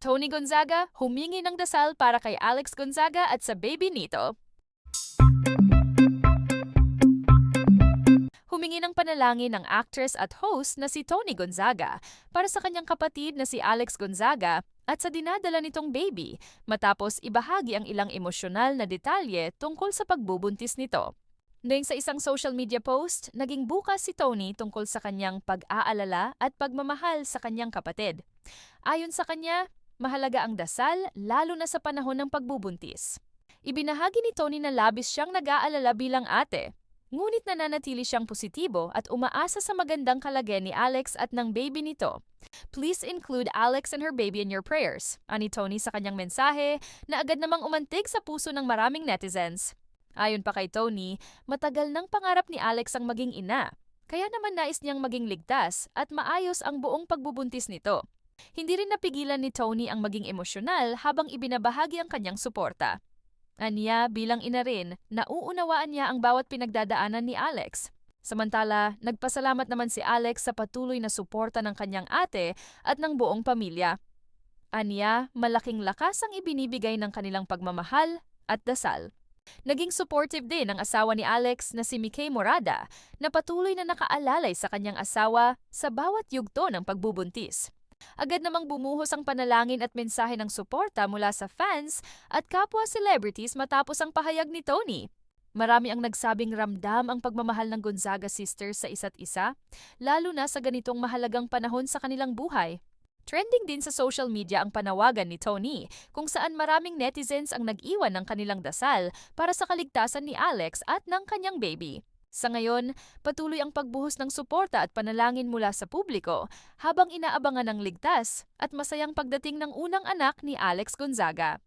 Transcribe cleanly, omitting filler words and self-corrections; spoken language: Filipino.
Tony Gonzaga humingi ng dasal para kay Alex Gonzaga at sa baby nito. Humingi ng panalangin ng actress at host na si Tony Gonzaga para sa kanyang kapatid na si Alex Gonzaga at sa dinadala nitong baby matapos ibahagi ang ilang emosyonal na detalye tungkol sa pagbubuntis nito. Dahil sa isang social media post, naging bukas si Tony tungkol sa kanyang pag-aalala at pagmamahal sa kanyang kapatid. Ayon sa kanya, mahalaga ang dasal lalo na sa panahon ng pagbubuntis. Ibinahagi ni Tony na labis siyang nag-aalala bilang ate. Ngunit nananatili siyang positibo at umaasa sa magandang kalagayan ni Alex at ng baby nito. Please include Alex and her baby in your prayers, ani Tony sa kanyang mensahe na agad namang umantig sa puso ng maraming netizens. Ayon pa kay Tony, matagal nang pangarap ni Alex ang maging ina. Kaya naman nais niyang maging ligtas at maayos ang buong pagbubuntis nito. Hindi rin napigilan ni Tony ang maging emosyonal habang ibinabahagi ang kanyang suporta. Aniya bilang ina rin, nauunawaan niya ang bawat pinagdadaanan ni Alex. Samantala, nagpasalamat naman si Alex sa patuloy na suporta ng kanyang ate at ng buong pamilya. Aniya, malaking lakas ang ibinibigay ng kanilang pagmamahal at dasal. Naging supportive din ang asawa ni Alex na si Mikay Morada na patuloy na nakaalalay sa kanyang asawa sa bawat yugto ng pagbubuntis. Agad namang bumuhos ang panalangin at mensahe ng suporta mula sa fans at kapwa celebrities matapos ang pahayag ni Tony. Marami ang nagsabing ramdam ang pagmamahal ng Gonzaga sisters sa isa't isa, lalo na sa ganitong mahalagang panahon sa kanilang buhay. Trending din sa social media ang panawagan ni Tony, kung saan maraming netizens ang nag-iwan ng kanilang dasal para sa kaligtasan ni Alex at ng kanyang baby. Sa ngayon, patuloy ang pagbuhos ng suporta at panalangin mula sa publiko habang inaabangan ng ligtas at masayang pagdating ng unang anak ni Alex Gonzaga.